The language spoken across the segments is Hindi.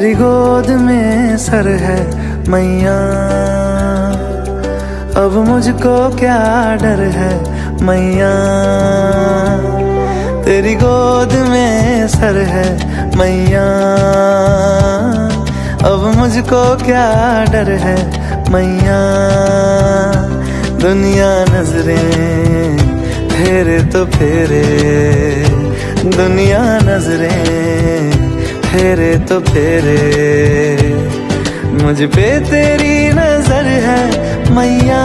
तेरी गोद में सर है मैया, अब मुझको क्या डर है मैया। तेरी गोद में सर है मैया, अब मुझको क्या डर है मैया। दुनिया नजरें फेरे तो फेरे, दुनिया नजरें फेरे तो फेरे, मुझ पे तेरी नजर है मैया।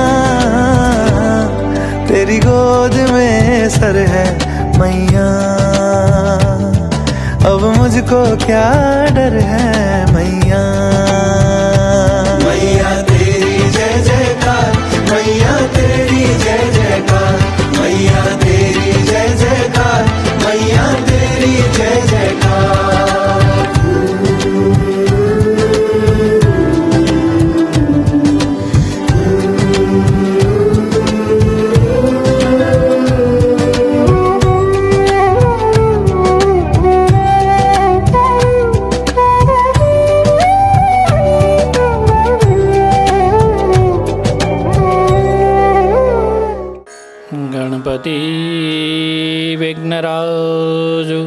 तेरी गोद में सर है मैया, अब मुझको क्या डर है मैया। मैया तेरी जय जयकार, मैया तेरी जय जयकार, मैया तेरी जय जयकार, मैया तेरी जय जयकार। गणपति विघ्नराजु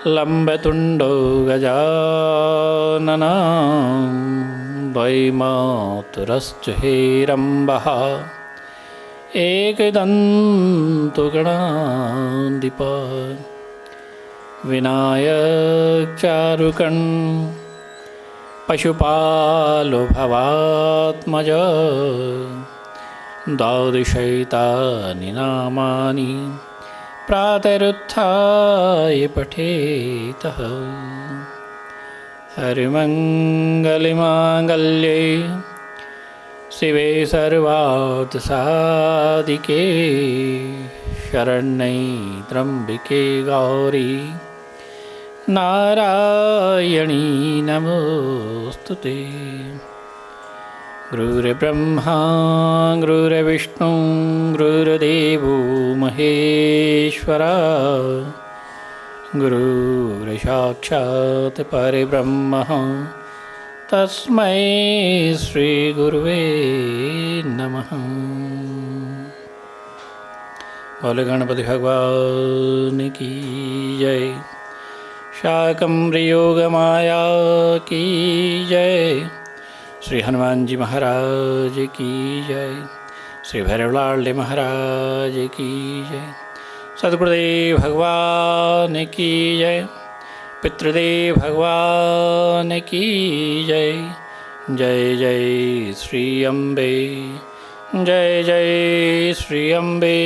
लंबतुंडो गजानन, वैमातुरश्च हेरम्बः, एकदन्तु गणाधिप, विनायक चारुकण, पशुपालो भवात्मज, द्वादशैतानि नामानि प्रातरुत्थाय पठेतः। हरिमङ्गलमाङ्गल्ये शिवे सर्वार्थसाधिके, शरण्ये त्र्यम्बके गौरी नारायणी नमोस्तुते। गुरुर्ब्रह्मा गुरुर्विष्णु गुरुर्देवो महेश्वरा, गुरुर्साक्षात् परब्रह्म तस्मै श्री गुरुवे नमः। बोले गणपति भगवान की जय, शाकंभरी योग माया की जय, श्री हनुमान जी महाराज की जय, श्री भैरवलाल महाराज की जय, सद्गुरुदेव भगवान की जय, पितृदेव भगवान की जय। जय जय श्री अम्बे, जय जय श्री अम्बे,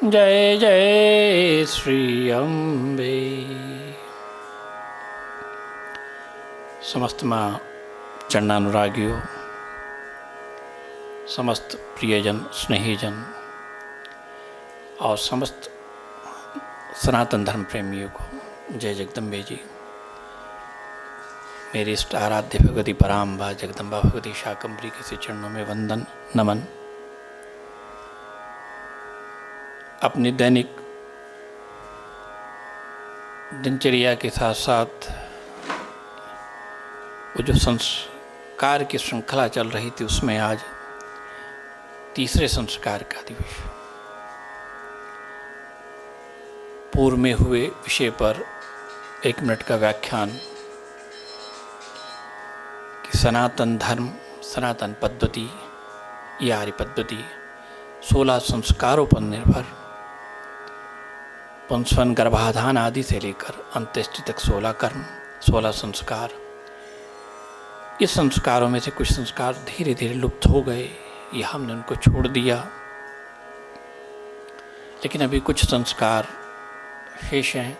जय जय श्री अम्बे। समस्त माँ चरणानुरागियों, समस्त प्रियजन स्नेहीजन और समस्त सनातन धर्म प्रेमियों को जय जगदम्बे जी। मेरी इष्ट आराध्य भगवती पराम्बा जगदम्बा भगवती शाकंभरी के श्री चरणों में वंदन नमन। अपनी दैनिक दिनचर्या के साथ साथ वो जो संस्कार की श्रृंखला चल रही थी, उसमें आज तीसरे संस्कार का दिवस। पूर्व में हुए विषय पर 1 मिनट का व्याख्यान कि सनातन धर्म, सनातन पद्धति, ये आर्य पद्धति 16 संस्कारों पर निर्भर, पुंसवन गर्भाधान आदि से लेकर अंत्येष्टि तक 16 कर्म, 16 संस्कार। इस संस्कारों में से कुछ संस्कार धीरे धीरे लुप्त हो गए या हमने उनको छोड़ दिया, लेकिन अभी कुछ संस्कार शेष हैं।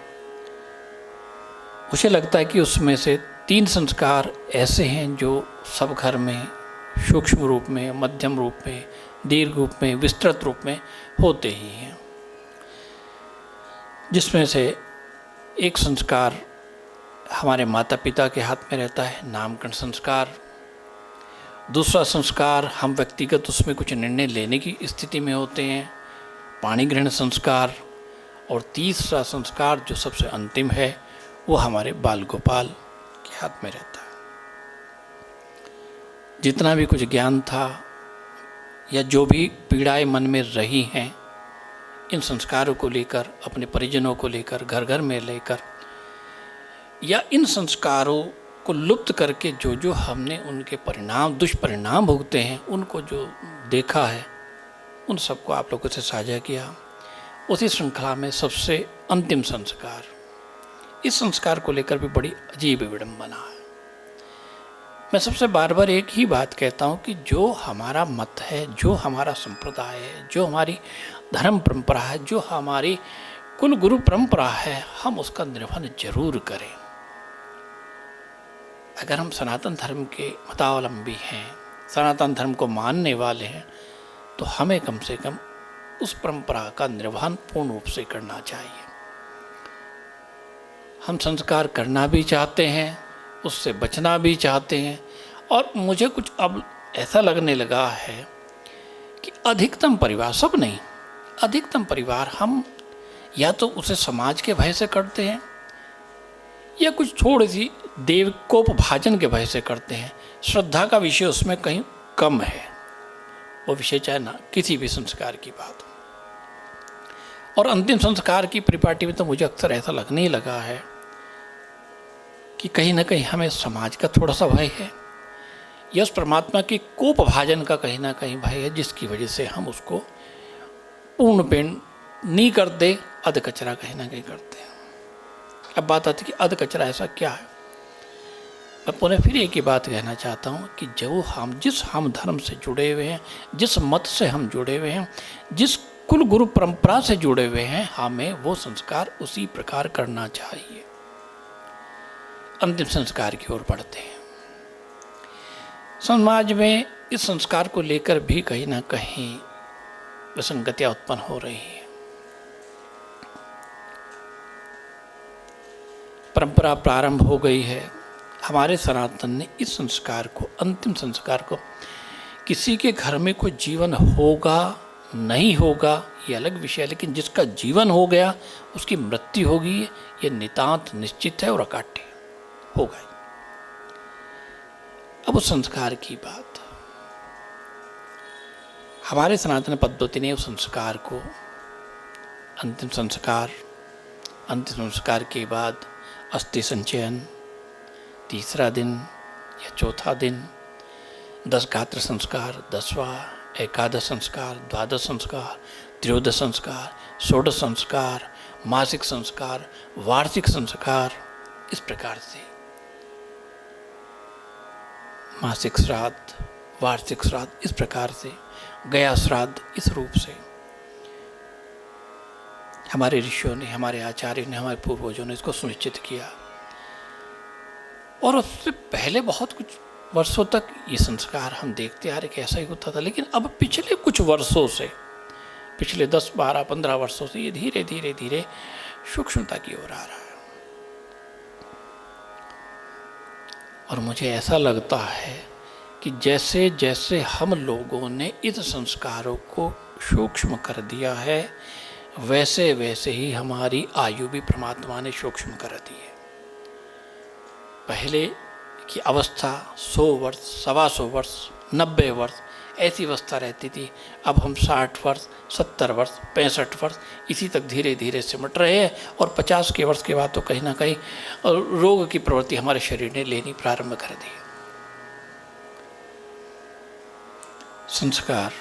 मुझे लगता है कि उसमें से 3 संस्कार ऐसे हैं जो सब घर में सूक्ष्म रूप में, मध्यम रूप में, दीर्घ रूप में, विस्तृत रूप में होते ही हैं। जिसमें से एक संस्कार हमारे माता पिता के हाथ में रहता है, नामकरण संस्कार। दूसरा संस्कार हम व्यक्तिगत उसमें कुछ निर्णय लेने की स्थिति में होते हैं, पाणी ग्रहण संस्कार। और तीसरा संस्कार जो सबसे अंतिम है वो हमारे बाल गोपाल के के हाथ में रहता है। जितना भी कुछ ज्ञान था या जो भी पीड़ाएं मन में रही हैं, इन संस्कारों को लेकर, अपने परिजनों को लेकर, घर घर में लेकर, या इन संस्कारों को लुप्त करके जो जो हमने उनके परिणाम, दुष्परिणाम भुगते हैं, उनको जो देखा है, उन सबको आप लोगों से साझा किया। उसी श्रृंखला में सबसे अंतिम संस्कार, इस संस्कार को लेकर भी बड़ी अजीब विडंबना है। मैं सबसे बार बार एक ही बात कहता हूँ कि जो हमारा मत है, जो हमारा संप्रदाय है, जो हमारी धर्म परंपरा है, जो हमारी कुल गुरु परंपरा है, हम उसका निर्वहन जरूर करें। अगर हम सनातन धर्म के मतावलंबी हैं, सनातन धर्म को मानने वाले हैं, तो हमें कम से कम उस परंपरा का निर्वहन पूर्ण रूप से करना चाहिए। हम संस्कार करना भी चाहते हैं, उससे बचना भी चाहते हैं, और मुझे कुछ अब ऐसा लगने लगा है कि अधिकतम परिवार, सब नहीं, अधिकतम परिवार हम या तो उसे समाज के भय से करते हैं या कुछ थोड़ी सी देवकोपभाजन के भय से करते हैं। श्रद्धा का विषय उसमें कहीं कम है, वो विषय चाहे ना किसी भी संस्कार की बात हो। और अंतिम संस्कार की परिपाटी में तो मुझे अक्सर ऐसा लगने ही लगा है कि कहीं ना कहीं हमें समाज का थोड़ा सा भय है, या उस परमात्मा के कोपभाजन का कहीं ना कहीं भय है, जिसकी वजह से हम उसको पूर्ण पेड़ नहीं करते, अध कचरा कहीं ना कहीं करते हैं। अब बात आती है कि अध कचरा ऐसा क्या है। मैं पुनः फिर एक ही बात कहना चाहता हूँ कि जो जिस धर्म से जुड़े हुए हैं, जिस मत से हम जुड़े हुए हैं, जिस कुल गुरु परंपरा से जुड़े हुए हैं, हमें वो संस्कार उसी प्रकार करना चाहिए। अंतिम संस्कार की ओर बढ़ते हैं। समाज में इस संस्कार को लेकर भी कहीं ना कहीं विसंगतियां उत्पन्न हो रही है। परंपरा प्रारंभ हो गई है। हमारे सनातन ने इस संस्कार को, अंतिम संस्कार को, किसी के घर में कोई जीवन होगा नहीं होगा ये अलग विषय है, लेकिन जिसका जीवन हो गया उसकी मृत्यु होगी, ये नितांत निश्चित है और अकाट्य होगा। अब उस संस्कार की बात, हमारे सनातन पद्धति ने उस संस्कार को, अंतिम संस्कार के बाद अस्थि संचयन, तीसरा दिन या चौथा दिन, 10 गात्र संस्कार, 10वां, एकादश संस्कार, द्वादश संस्कार, त्रयोदश संस्कार, षोडश संस्कार, मासिक संस्कार, वार्षिक संस्कार, इस प्रकार से मासिक श्राद्ध, वार्षिक श्राद्ध, इस प्रकार से गया श्राद्ध, इस रूप से हमारे ऋषियों ने, हमारे आचार्य ने, हमारे पूर्वजों ने इसको सुनिश्चित किया। और उससे पहले बहुत कुछ वर्षों तक ये संस्कार हम देखते आ रहे कि ऐसा ही होता था, लेकिन अब पिछले कुछ वर्षों से, पिछले 10, 12, 15 वर्षों से ये धीरे धीरे धीरे सूक्ष्मता की ओर आ रहा है। और मुझे ऐसा लगता है कि जैसे जैसे हम लोगों ने इस संस्कारों को सूक्ष्म कर दिया है, वैसे वैसे ही हमारी आयु भी परमात्मा ने सूक्ष्म कर दी है। पहले की अवस्था 100 वर्ष, 125 वर्ष, 90 वर्ष, ऐसी अवस्था रहती थी। अब हम 60 वर्ष, 70 वर्ष, 65 वर्ष, इसी तक धीरे धीरे सिमट रहे हैं। और 50 के वर्ष के बाद तो कहीं ना कहीं रोग की प्रवृत्ति हमारे शरीर ने लेनी प्रारंभ कर दी। संस्कार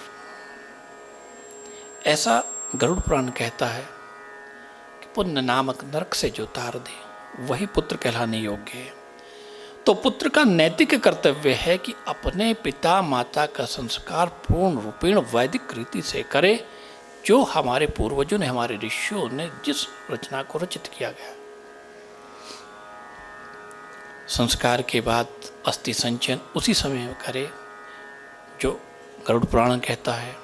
ऐसा गरुड़ पुराण कहता है कि पुण्य नामक नरक से जो तार दे वही पुत्र कहलाने योग्य है। तो पुत्र का नैतिक कर्तव्य है कि अपने पिता माता का संस्कार पूर्ण रूपेण वैदिक रीति से करे, जो हमारे पूर्वजों ने, हमारे ऋषियों ने जिस रचना को रचित किया गया। संस्कार के बाद अस्थि संचयन उसी समय में करे जो गरुड़ पुराण कहता है।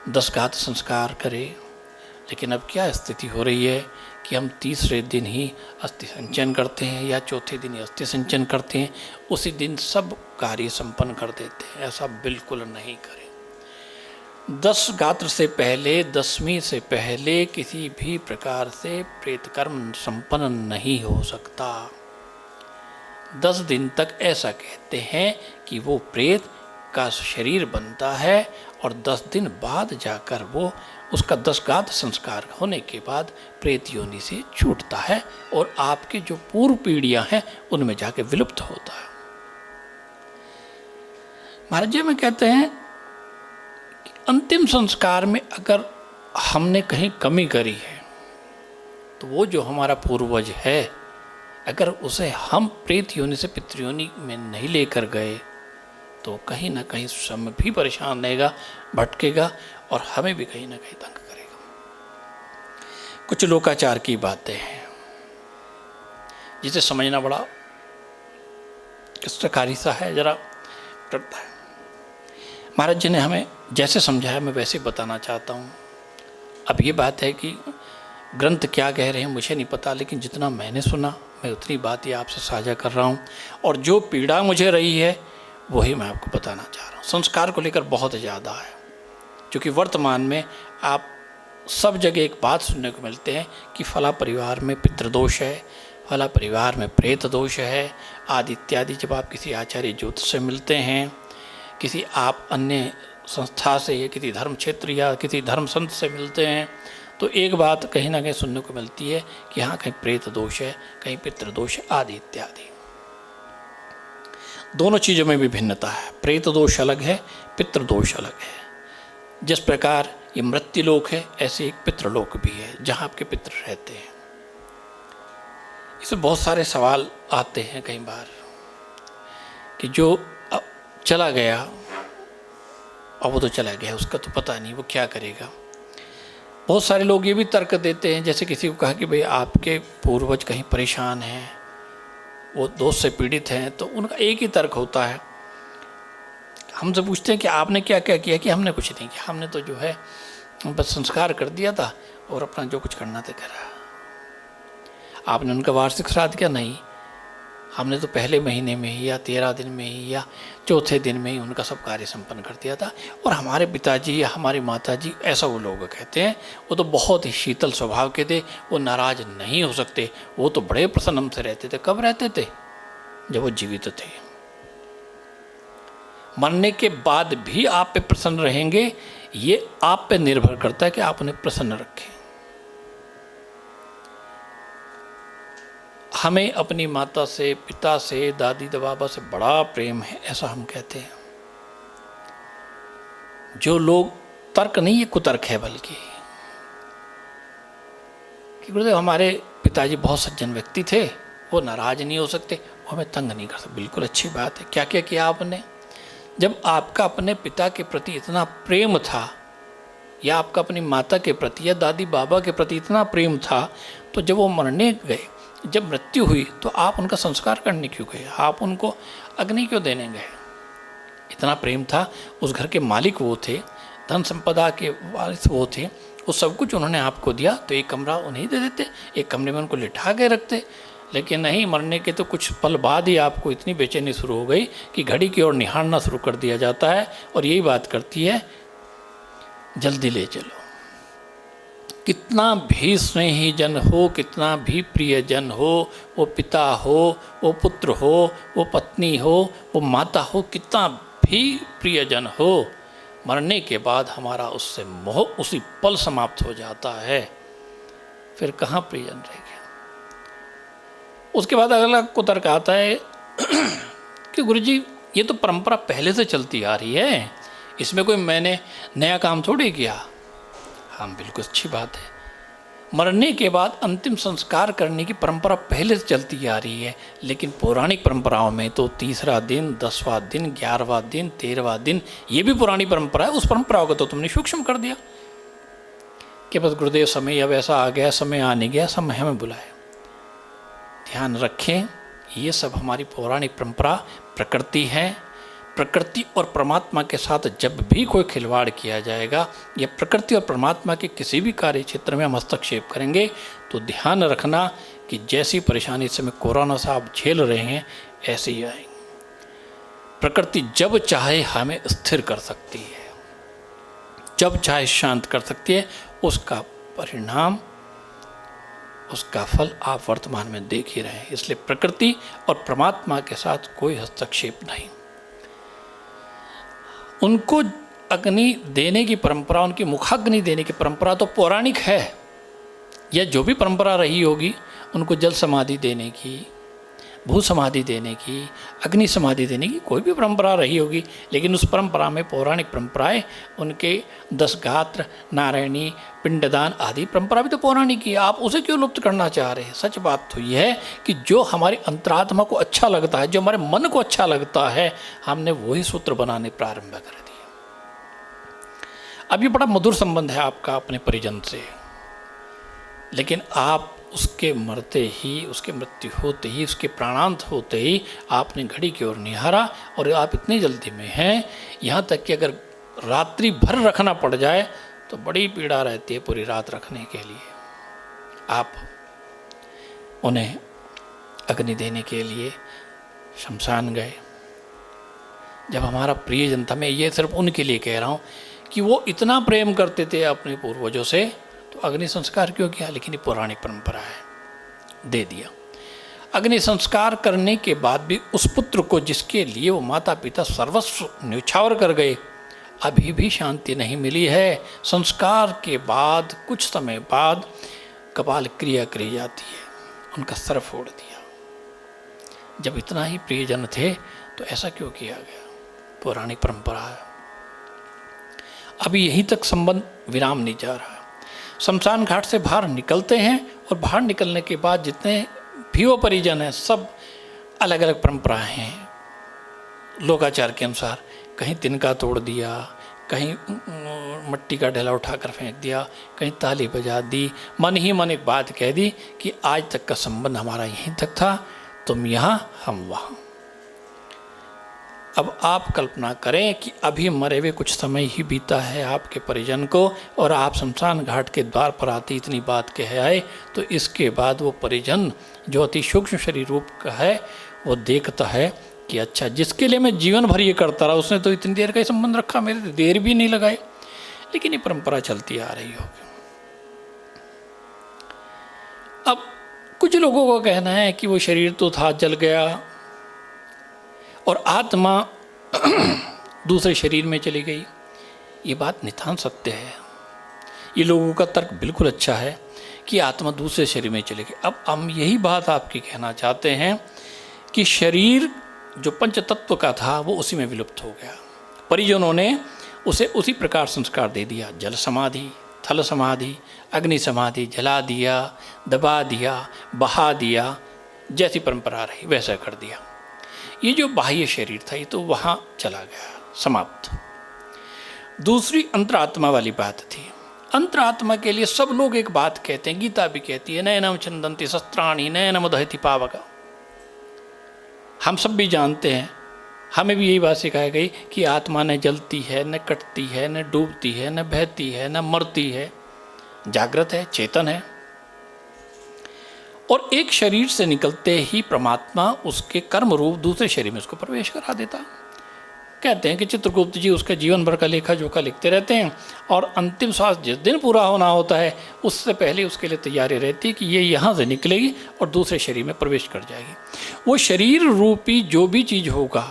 10 गात्र संस्कार करे, लेकिन अब क्या स्थिति हो रही है कि हम तीसरे दिन ही अस्थि संचयन करते हैं या चौथे दिन ही अस्थि संचयन करते हैं, उसी दिन सब कार्य संपन्न कर देते हैं। ऐसा बिल्कुल नहीं करें। 10 गात्र से पहले, 10वीं से पहले किसी भी प्रकार से प्रेत कर्म संपन्न नहीं हो सकता। 10 दिन तक ऐसा कहते हैं कि वो प्रेत का शरीर बनता है और 10 दिन बाद जाकर वो उसका 10 गाद संस्कार होने के बाद प्रेत योनि से छूटता है और आपकी जो पूर्व पीढ़ियां हैं उनमें जाके विलुप्त होता है। महाराज जी में कहते हैं कि अंतिम संस्कार में अगर हमने कहीं कमी करी है तो वो जो हमारा पूर्वज है अगर उसे हम प्रेत योनि से पितृयोनि में नहीं लेकर गए तो कहीं ना कहीं स्वयं भी परेशान रहेगा, भटकेगा और हमें भी कहीं ना कहीं तंग करेगा। कुछ लोकाचार की बातें हैं जिसे समझना बड़ा कष्टकारी सा है, जरा डरता है। महाराज जी ने हमें जैसे समझाया मैं वैसे बताना चाहता हूँ। अब ये बात है कि ग्रंथ क्या कह रहे हैं मुझे नहीं पता, लेकिन जितना मैंने सुना मैं उतनी बात ये आपसे साझा कर रहा हूँ और जो पीड़ा मुझे रही है वही मैं आपको बताना चाह रहा हूँ। संस्कार को लेकर बहुत ज़्यादा है, क्योंकि वर्तमान में आप सब जगह एक बात सुनने को मिलते हैं कि फला परिवार में पितृदोष है, फला परिवार में प्रेत दोष है आदि इत्यादि। जब आप किसी आचार्य ज्योतिष से मिलते हैं, किसी आप अन्य संस्था से या किसी धर्म क्षेत्र या किसी धर्म संत से मिलते हैं, तो एक बात कहीं ना कहीं सुनने को मिलती है कि हाँ कहीं प्रेत दोष है, कहीं पितृदोष है आदि इत्यादि। दोनों चीज़ों में भी भिन्नता है, प्रेत दोष अलग है, पितृदोष अलग है। जिस प्रकार ये मृत्युलोक है ऐसे एक पितृलोक भी है जहाँ आपके पितृ रहते हैं। इसमें बहुत सारे सवाल आते हैं कई बार कि जो चला गया अब वो तो चला गया, उसका तो पता नहीं वो क्या करेगा। बहुत सारे लोग ये भी तर्क देते हैं, जैसे किसी को कहा कि भाई आपके पूर्वज कहीं परेशान हैं, वो दोष से पीड़ित हैं, तो उनका एक ही तर्क होता है। हमसे पूछते हैं कि आपने क्या क्या किया, कि हमने कुछ नहीं किया, हमने तो जो है बस संस्कार कर दिया था और अपना जो कुछ करना था करा। आपने उनका वार्षिक श्राद्ध किया? नहीं, हमने तो पहले महीने में ही या 13 दिन में ही या चौथे दिन में ही उनका सब कार्य संपन्न कर दिया था। और हमारे पिताजी या हमारी माताजी, ऐसा वो लोग कहते हैं, वो तो बहुत ही शीतल स्वभाव के थे, वो नाराज नहीं हो सकते, वो तो बड़े प्रसन्न हमसे रहते थे। कब रहते थे? जब वो जीवित थे। मरने के बाद भी आप पे प्रसन्न रहेंगे, ये आप पे निर्भर करता है कि आप उन्हें प्रसन्न रखें। हमें अपनी माता से, पिता से, दादी बाबा से बड़ा प्रेम है, ऐसा हम कहते हैं। जो लोग तर्क नहीं, ये कुतर्क है बल्कि कि गुरुदेव हमारे पिताजी बहुत सज्जन व्यक्ति थे, वो नाराज नहीं हो सकते, वो हमें तंग नहीं कर सकते। बिल्कुल अच्छी बात है। क्या क्या किया आपने? जब आपका अपने पिता के प्रति इतना प्रेम था या आपका अपनी माता के प्रति या दादी बाबा के प्रति इतना प्रेम था, तो जब वो मरने गए, जब मृत्यु हुई, तो आप उनका संस्कार करने क्यों गए? आप उनको अग्नि क्यों देने गए? इतना प्रेम था। उस घर के मालिक वो थे, धन संपदा के वारिस वो थे, वो सब कुछ उन्होंने आपको दिया, तो एक कमरा उन्हें दे देते, एक कमरे में उनको लिटा के रखते। लेकिन नहीं, मरने के तो कुछ पल बाद ही आपको इतनी बेचैनी शुरू हो गई कि घड़ी की ओर निहारना शुरू कर दिया जाता है, और यही बात करती है जल्दी ले चलो। कितना भी स्नेही जन हो, कितना भी प्रिय जन हो, वो पिता हो, वो पुत्र हो, वो पत्नी हो, वो माता हो, कितना भी प्रियजन हो, मरने के बाद हमारा उससे मोह उसी पल समाप्त हो जाता है। फिर कहाँ प्रियजन रह गया? उसके बाद अगला कुतर्क आता है कि गुरुजी ये तो परंपरा पहले से चलती आ रही है, इसमें कोई मैंने नया काम थोड़ी किया। हाँ, बिल्कुल अच्छी बात है। मरने के बाद अंतिम संस्कार करने की परंपरा पहले से चलती आ रही है, लेकिन पौराणिक परंपराओं में तो 30वां दिन, 10वां दिन, 11वां दिन, 13वां दिन, ये भी पुरानी परंपरा है। उस परंपरा को तो तुमने सूक्ष्म कर दिया कि बस गुरुदेव समय अब ऐसा आ गया, समय आने गया, समय हमें बुलाए। ध्यान रखें, ये सब हमारी पौराणिक परंपरा प्रकृति है। प्रकृति और परमात्मा के साथ जब भी कोई खिलवाड़ किया जाएगा या प्रकृति और परमात्मा के किसी भी कार्य क्षेत्र में हम हस्तक्षेप करेंगे, तो ध्यान रखना कि जैसी परेशानी इस समय कोरोना से आप झेल रहे हैं, ऐसे ही आएंगे। प्रकृति जब चाहे हमें स्थिर कर सकती है, जब चाहे शांत कर सकती है। उसका परिणाम उसका फल आप वर्तमान में देख ही रहे हैं। इसलिए प्रकृति और परमात्मा के साथ कोई हस्तक्षेप नहीं। उनको अग्नि देने की परंपरा, उनकी मुखाग्नि देने की परंपरा तो पौराणिक है, या जो भी परंपरा रही होगी, उनको जल समाधि देने की, भू समाधि देने की, अग्नि समाधि देने की कोई भी परंपरा रही होगी, लेकिन उस परंपरा में पौराणिक परंपराएं, उनके 10 गात्र, नारायणी, पिंडदान आदि परंपरा भी तो पौराणिक ही है। आप उसे क्यों लुप्त करना चाह रहे हैं? सच बात तो यह है कि जो हमारी अंतरात्मा को अच्छा लगता है, जो हमारे मन को अच्छा लगता है, हमने वही सूत्र बनाने प्रारंभ कर दिए। अब ये बड़ा मधुर संबंध है आपका अपने परिजन से, लेकिन आप उसके मरते ही, उसके मृत्यु होते ही, उसके प्राणांत होते ही आपने घड़ी की ओर निहारा और आप इतनी जल्दी में हैं, यहाँ तक कि अगर रात्रि भर रखना पड़ जाए तो बड़ी पीड़ा रहती है पूरी रात रखने के लिए। आप उन्हें अग्नि देने के लिए शमशान गए। जब हमारा प्रियजन था, मैं ये सिर्फ उनके लिए कह रहा हूँ कि वो इतना प्रेम करते थे अपने पूर्वजों से, तो अग्नि संस्कार क्यों किया? लेकिन ये पौराणिक परंपरा है, दे दिया। अग्नि संस्कार करने के बाद भी उस पुत्र को, जिसके लिए वो माता पिता सर्वस्व न्यौछावर कर गए, अभी भी शांति नहीं मिली है। संस्कार के बाद कुछ समय बाद कपाल क्रिया करी जाती है, उनका सर फोड़ दिया। जब इतना ही प्रियजन थे तो ऐसा क्यों किया गया? पौराणिक परंपरा है। अभी यहीं तक संबंध विराम नहीं जा रहा है। शमशान घाट से बाहर निकलते हैं और बाहर निकलने के बाद जितने भी वो परिजन हैं, सब अलग अलग परंपराएं हैं लोकाचार के अनुसार। कहीं तिनका तोड़ दिया, कहीं मिट्टी का ढेला उठाकर फेंक दिया, कहीं ताली बजा दी, मन ही मन एक बात कह दी कि आज तक का संबंध हमारा यहीं तक था, तुम यहाँ हम वहाँ। अब आप कल्पना करें कि अभी मरे हुए कुछ समय ही बीता है आपके परिजन को, और आप शमशान घाट के द्वार पर आते इतनी बात कह आए, तो इसके बाद वो परिजन जो अति सूक्ष्म शरीर रूप का है, वो देखता है कि अच्छा, जिसके लिए मैं जीवन भर ये करता रहा, उसने तो इतनी देर का ही संबंध रखा, मेरे तो देर भी नहीं लगाई। लेकिन ये परंपरा चलती आ रही होगी। अब कुछ लोगों का कहना है कि वो शरीर तो था, जल गया और आत्मा दूसरे शरीर में चली गई। ये बात नितांत सत्य है। ये लोगों का तर्क बिल्कुल अच्छा है कि आत्मा दूसरे शरीर में चली गई। अब हम यही बात आपकी कहना चाहते हैं कि शरीर जो पंच तत्व का था वो उसी में विलुप्त हो गया। परिजनों ने उसे उसी प्रकार संस्कार दे दिया। जल समाधि, थल समाधि, अग्नि समाधि, जला दिया, दबा दिया, बहा दिया, जैसी परंपरा रही वैसा कर दिया। ये जो बाह्य शरीर था ये तो वहाँ चला गया, समाप्त। दूसरी अंतरात्मा वाली बात थी। अंतरात्मा के लिए सब लोग एक बात कहते हैं, गीता भी कहती है, नयनम छंदन्ति शस्त्राणि नयनम दहति पावका। हम सब भी जानते हैं, हमें भी यही बात सिखाई गई कि आत्मा न जलती है, न कटती है, न डूबती है, न बहती है, न मरती है, जागृत है, चेतन है। और एक शरीर से निकलते ही परमात्मा उसके कर्म रूप दूसरे शरीर में उसको प्रवेश करा देता। कहते हैं कि चित्रगुप्त जी उसका जीवन भर का लेखा जोखा लिखते रहते हैं, और अंतिम श्वास जिस दिन पूरा होना होता है उससे पहले उसके लिए तैयारी रहती है कि ये यहाँ से निकलेगी और दूसरे शरीर में प्रवेश कर जाएगी। वो शरीर रूपी जो भी चीज़ होगा,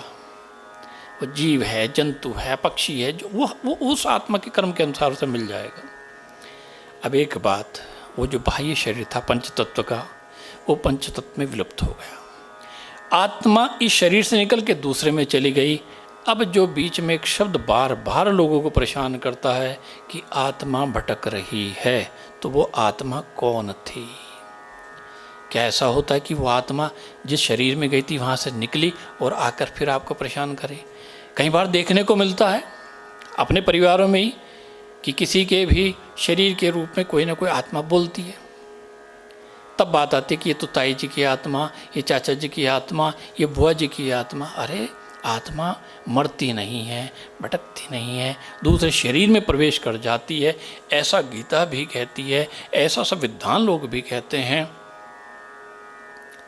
वो जीव है, जंतु है, पक्षी है, जो वो उस आत्मा के कर्म के अनुसार उसे मिल जाएगा। अब एक बात, वो जो बाह्य शरीर था पंच तत्व का, वो पंच तत्व में विलुप्त हो गया। आत्मा इस शरीर से निकल के दूसरे में चली गई। अब जो बीच में एक शब्द बार बार लोगों को परेशान करता है कि आत्मा भटक रही है, तो वो आत्मा कौन थी? क्या ऐसा होता है कि वो आत्मा जिस शरीर में गई थी वहाँ से निकली और आकर फिर आपको परेशान करे? कई बार देखने को मिलता है अपने परिवारों में ही कि किसी के भी शरीर के रूप में कोई ना कोई आत्मा बोलती है। तब बात आती है कि ये तो ताई जी की आत्मा, ये चाचा जी की आत्मा, ये बुआ जी की आत्मा। अरे आत्मा मरती नहीं है, भटकती नहीं है, दूसरे शरीर में प्रवेश कर जाती है। ऐसा गीता भी कहती है, ऐसा सब विद्वान लोग भी कहते हैं।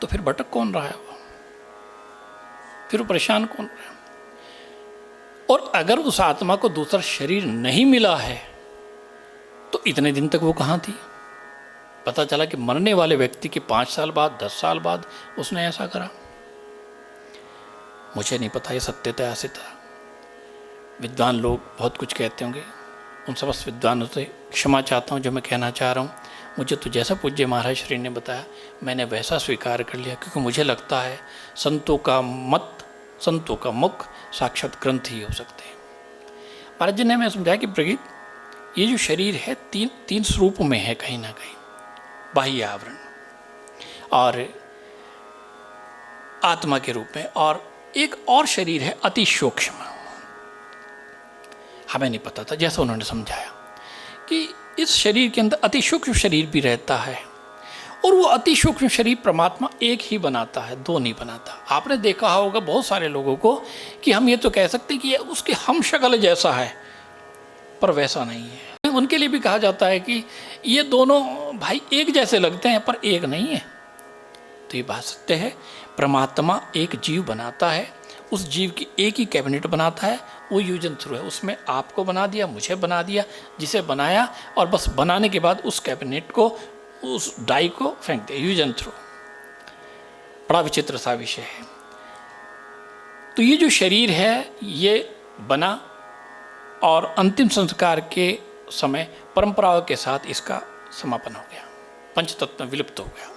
तो फिर भटक कौन रहा है वो? फिर वो परेशान कौन रहा है? और अगर उस आत्मा को दूसरा शरीर नहीं मिला है तो इतने दिन तक वो कहाँ थी? पता चला कि मरने वाले व्यक्ति के 5 साल बाद 10 साल बाद उसने ऐसा करा। मुझे नहीं पता ये सत्यता है असत्यता। विद्वान लोग बहुत कुछ कहते होंगे, उन समस्त विद्वानों से क्षमा चाहता हूँ जो मैं कहना चाह रहा हूँ। मुझे तो जैसा पूज्य महाराज श्री ने बताया मैंने वैसा स्वीकार कर लिया, क्योंकि मुझे लगता है संतों का मत, संतों का मुख साक्षात ग्रंथ ही हो सकते हैं। महाराज जी ने हमें समझाया कि प्रगीत, ये जो शरीर है तीन स्वरूप में है कहीं ना कहीं, बाह्य आवरण और आत्मा के रूप में, और एक और शरीर है अति सूक्ष्म। हमें नहीं पता था, जैसा उन्होंने समझाया कि इस शरीर के अंदर अति सूक्ष्म शरीर भी रहता है, और वो अति सूक्ष्म शरीर परमात्मा एक ही बनाता है, दो नहीं बनाता। आपने देखा होगा बहुत सारे लोगों को कि हम ये तो कह सकते हैं कि ये उसके हम शक्ल जैसा है, पर वैसा नहीं है। उनके लिए भी कहा जाता है कि ये दोनों भाई एक जैसे लगते हैं पर एक नहीं है। तो ये बात सत्य है, परमात्मा एक जीव बनाता है, उस जीव की एक ही कैबिनेट बनाता है, वो यूज एंड थ्रू है। उसमें आपको बना दिया, मुझे बना दिया, जिसे बनाया, और बस बनाने के बाद उस कैबिनेट को, उस डाई को फेंक दिया, यूज एंड थ्रू। बड़ा विचित्र सा विषय है। तो ये जो शरीर है ये बना, और अंतिम संस्कार के समय परंपराओं के साथ इसका समापन हो गया, पंचतत्व विलुप्त हो गया।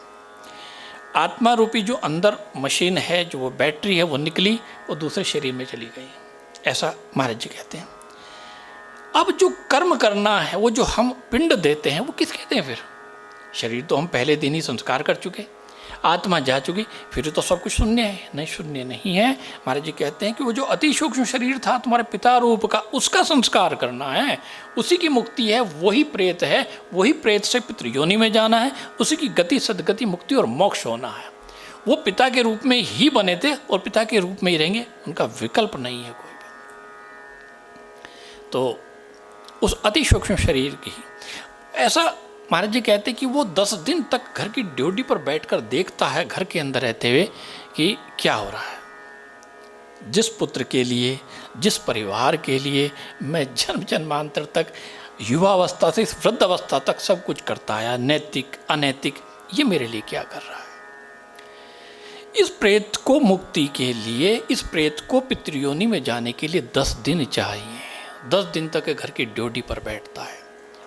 आत्मा रूपी जो अंदर मशीन है, जो वो बैटरी है, वो निकली, वो दूसरे शरीर में चली गई, ऐसा महाराज जी कहते हैं। अब जो कर्म करना है, वो जो हम पिंड देते हैं, वो किस कहते हैं? फिर शरीर तो हम पहले दिन ही संस्कार कर चुके, आत्मा जा चुकी, फिर तो सब कुछ शून्य है। नहीं, शून्य नहीं है। महाराज जी कहते हैं कि वो जो अति सूक्ष्म शरीर था तुम्हारे पिता रूप का, उसका संस्कार करना है, उसी की मुक्ति है, वही प्रेत है, वही प्रेत से पितृयोनि में जाना है, उसी की गति सदगति मुक्ति और मोक्ष होना है। वो पिता के रूप में ही बने थे और पिता के रूप में ही रहेंगे, उनका विकल्प नहीं है कोई भी। तो उस अति सूक्ष्म शरीर की ऐसा महाराज जी कहते हैं कि वो 10 दिन तक घर की ड्यूटी पर बैठकर देखता है, घर के अंदर रहते हुए, कि क्या हो रहा है। जिस पुत्र के लिए, जिस परिवार के लिए मैं जन्म जन्मांतर तक, युवावस्था से इस वृद्ध अवस्था तक सब कुछ करता आया, नैतिक अनैतिक, ये मेरे लिए क्या कर रहा है। इस प्रेत को मुक्ति के लिए, इस प्रेत को पितृयोनि में जाने के लिए 10 दिन चाहिए। 10 दिन तक घर की ड्यूटी पर बैठता है,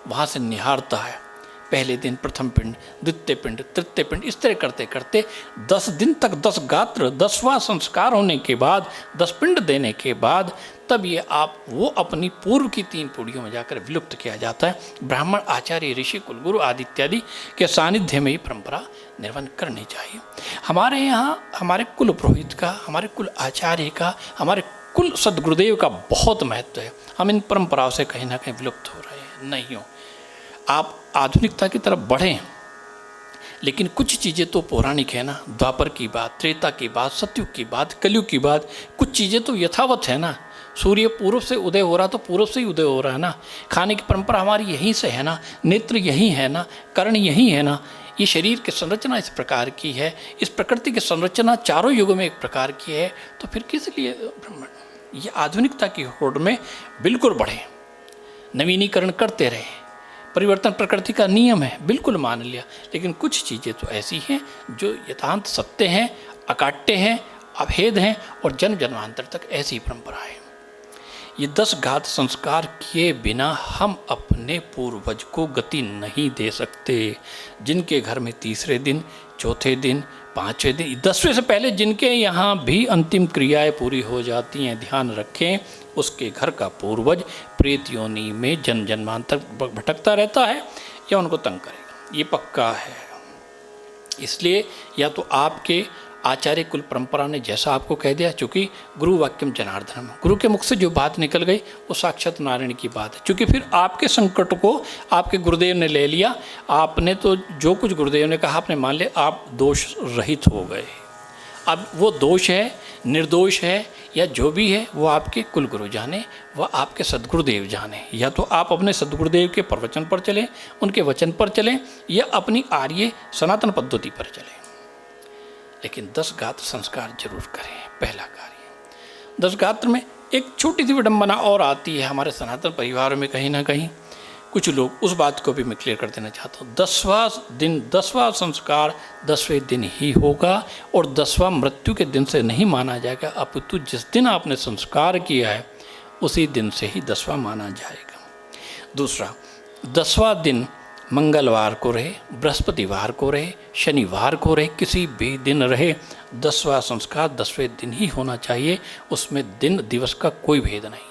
वहाँ से निहारता है। पहले दिन प्रथम पिंड, द्वितीय पिंड, तृतीय पिंड, इस तरह करते करते 10 दिन तक 10 गात्र, 10वां संस्कार होने के बाद, 10 पिंड देने के बाद, तब ये आप वो अपनी पूर्व की 3 पीढ़ियों में जाकर विलुप्त किया जाता है। ब्राह्मण, आचार्य, ऋषि, कुलगुरु आदि इत्यादि के सानिध्य में ही परंपरा निर्वहन करनी चाहिए। हमारे यहाँ हमारे कुल पुरोहित का, हमारे कुल आचार्य का, हमारे कुल सदगुरुदेव का बहुत महत्व है। हम इन परंपराओं से कहीं ना कहीं विलुप्त हो रहे हैं। नहीं हो, आप आधुनिकता की तरफ बढ़ें, लेकिन कुछ चीज़ें तो पौराणिक है ना। द्वापर की बात, त्रेता की बात, सतयुग की बात, कलयुग की बात, कुछ चीज़ें तो यथावत है ना। सूर्य पूर्व से उदय हो रहा तो पूर्व से ही उदय हो रहा है ना। खाने की परंपरा हमारी यहीं से है ना, नेत्र यहीं है ना, कर्ण यहीं है ना। ये शरीर की संरचना इस प्रकार की है, इस प्रकृति की संरचना चारों युगों में एक प्रकार की है। तो फिर किस लिए ब्राह्मण ये आधुनिकता की होड़ में बिल्कुल बढ़े, नवीनीकरण करते रहे। परिवर्तन प्रकृति का नियम है, बिल्कुल मान लिया, लेकिन कुछ चीज़ें तो ऐसी हैं जो यथांत सत्य हैं, अकाट्य हैं, अभेद हैं, और जन्म जन्मांतर तक ऐसी ही परंपरा है। ये 10 घात संस्कार किए बिना हम अपने पूर्वज को गति नहीं दे सकते। जिनके घर में तीसरे दिन, चौथे दिन, 5वें दिन, 10वें से पहले जिनके यहाँ भी अंतिम क्रियाएं पूरी हो जाती हैं, ध्यान रखें, उसके घर का पूर्वज प्रेत योनि में जन्म जन्मांतर भटकता रहता है या उनको तंग करेगा, ये पक्का है। इसलिए या तो आपके आचार्य कुल परंपरा ने जैसा आपको कह दिया, चूँकि गुरु वाक्यम जनार्दनम, गुरु के मुख से जो बात निकल गई वो साक्षात नारायण की बात है। चूँकि फिर आपके संकट को आपके गुरुदेव ने ले लिया, आपने तो जो कुछ गुरुदेव ने कहा आपने मान लिया, आप दोष रहित हो गए। अब वो दोष है, निर्दोष है या जो भी है, वो आपके कुल गुरु जाने, वह आपके सदगुरुदेव जाने। या तो आप अपने सदगुरुदेव के प्रवचन पर चलें, उनके वचन पर चलें, या अपनी आर्य सनातन पद्धति पर चलें, लेकिन 10 गात्र संस्कार जरूर करें। पहला कार्य 10 गात्र में एक छोटी सी विडंबना और आती है हमारे सनातन परिवार में कहीं ना कहीं, कुछ लोग उस बात को भी मैं क्लियर कर देना चाहता हूँ। 10वां संस्कार 10वें दिन ही होगा और 10वां मृत्यु के दिन से नहीं माना जाएगा, अपितु जिस दिन आपने संस्कार किया है उसी दिन से ही 10वां माना जाएगा। दूसरा, 10वां दिन मंगलवार को रहे, बृहस्पतिवार को रहे, शनिवार को रहे, किसी भी दिन रहे, 10वां संस्कार 10वें दिन ही होना चाहिए, उसमें दिन दिवस का कोई भेद नहीं।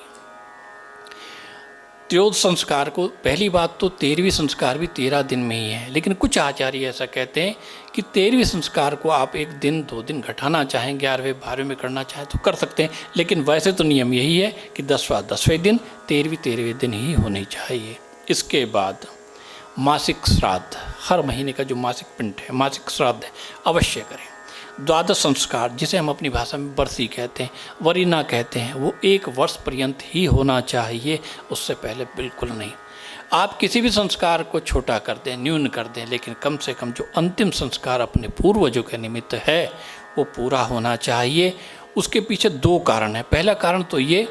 त्रयोदश संस्कार को, पहली बात तो 13वीं संस्कार भी 13 दिन में ही है, लेकिन कुछ आचार्य ऐसा कहते हैं कि 13वीं संस्कार को आप 1 दिन 2 दिन घटाना चाहें, 11वें 12वें में करना चाहें तो कर सकते हैं, लेकिन वैसे तो नियम यही है कि 10वां 10वें दिन, 13वीं 13वें दिन ही होनी चाहिए। इसके बाद मासिक श्राद्ध, हर महीने का जो मासिक पिंड है, मासिक श्राद्ध है, अवश्य करें। द्वादश संस्कार, जिसे हम अपनी भाषा में बरसी कहते हैं, वरीना कहते हैं, वो 1 वर्ष पर्यंत ही होना चाहिए, उससे पहले बिल्कुल नहीं। आप किसी भी संस्कार को छोटा कर दें, न्यून कर दें, लेकिन कम से कम जो अंतिम संस्कार अपने पूर्वजों के निमित्त है वो पूरा होना चाहिए। उसके पीछे 2 कारण हैं। पहला कारण तो ये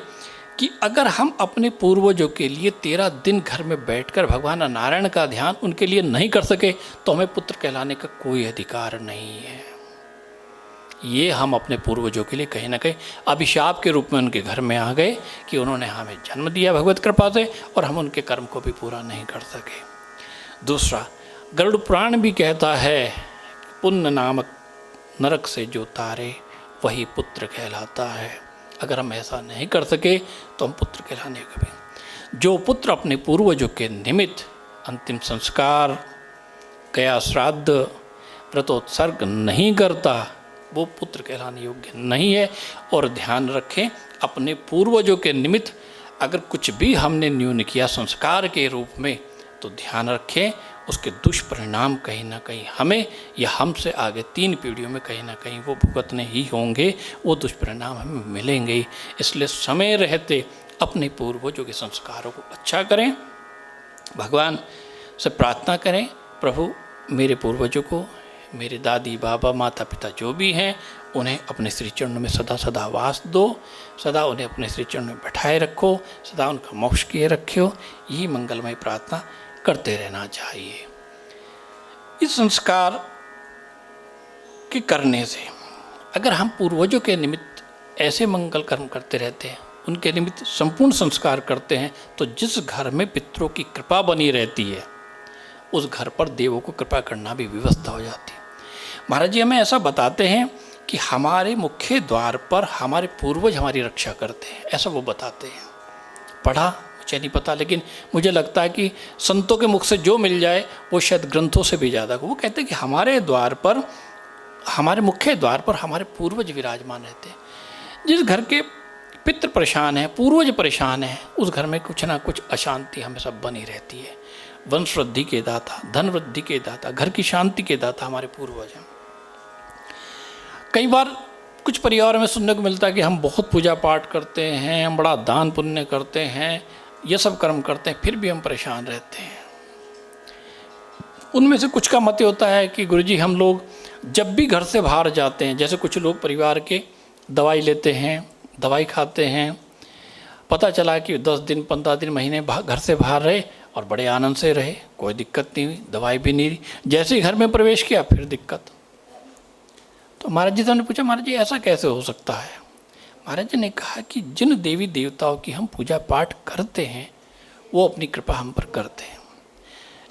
कि अगर हम अपने पूर्वजों के लिए 13 दिन घर में बैठकर भगवान नारायण का ध्यान उनके लिए नहीं कर सके तो हमें पुत्र कहलाने का कोई अधिकार नहीं है। ये हम अपने पूर्वजों के लिए कहीं ना कहीं अभिशाप के रूप में उनके घर में आ गए कि उन्होंने हमें जन्म दिया भगवत कृपा से और हम उनके कर्म को भी पूरा नहीं कर सके। दूसरा, गरुड़ पुराण भी कहता है, पुण्य नामक नरक से जो तारे वही पुत्र कहलाता है। अगर हम ऐसा नहीं कर सके तो हम पुत्र कहलाने का भी, जो पुत्र अपने पूर्वजों के निमित्त अंतिम संस्कार, गया श्राद्ध, व्रतोत्सर्ग नहीं करता वो पुत्र कहलाने योग्य नहीं है। और ध्यान रखें, अपने पूर्वजों के निमित्त अगर कुछ भी हमने न्यून किया संस्कार के रूप में तो ध्यान रखें उसके दुष्परिणाम कहीं ना कहीं हमें या हमसे आगे 3 पीढ़ियों में कहीं ना कहीं वो भुगतने ही होंगे, वो दुष्परिणाम हमें मिलेंगे ही। इसलिए समय रहते अपने पूर्वजों के संस्कारों को अच्छा करें, भगवान से प्रार्थना करें, प्रभु मेरे पूर्वजों को, मेरे दादी बाबा माता पिता जो भी हैं उन्हें अपने श्री चरणों में सदा सदा वास दो, सदा उन्हें अपने श्री चरणों में बैठाए रखो, सदा उनका मोक्ष किए रखो। यही मंगलमय प्रार्थना करते रहना चाहिए। इस संस्कार के करने से अगर हम पूर्वजों के निमित्त ऐसे मंगल कर्म करते रहते हैं, उनके निमित्त संपूर्ण संस्कार करते हैं, तो जिस घर में पितरों की कृपा बनी रहती है उस घर पर देवों को कृपा करना भी व्यवस्था हो जाती है। महाराज जी हमें ऐसा बताते हैं कि हमारे मुख्य द्वार पर हमारे पूर्वज हमारी रक्षा करते हैं, ऐसा वो बताते हैं। पढ़ा मुझे नहीं पता, लेकिन मुझे लगता है कि संतों के मुख से जो मिल जाए वो शायद ग्रंथों से भी ज़्यादा। वो कहते हैं कि हमारे द्वार पर, हमारे मुख्य द्वार पर हमारे पूर्वज विराजमान रहते हैं। जिस घर के पितृ परेशान हैं, पूर्वज परेशान हैं, उस घर में कुछ ना कुछ अशांति हमेशा बनी रहती है। वंश वृद्धि के दाता, धन वृद्धि के दाता, घर की शांति के दाता हमारे पूर्वज हैं। कई बार कुछ परिवार में सुनने को मिलता है कि हम बहुत पूजा पाठ करते हैं, हम बड़ा दान पुण्य करते हैं, ये सब कर्म करते हैं, फिर भी हम परेशान रहते हैं। उनमें से कुछ का मत होता है कि गुरुजी हम लोग जब भी घर से बाहर जाते हैं, जैसे कुछ लोग परिवार के दवाई लेते हैं, दवाई खाते हैं, पता चला कि 10 दिन 15 दिन महीने घर से बाहर रहे और बड़े आनंद से रहे, कोई दिक्कत नहीं हुई, दवाई भी नहीं रही, जैसे ही घर में प्रवेश किया फिर दिक्कत। तो महाराज जी ने पूछा, महाराज जी ऐसा कैसे हो सकता है? महाराज जी ने कहा कि जिन देवी देवताओं की हम पूजा पाठ करते हैं वो अपनी कृपा हम पर करते हैं,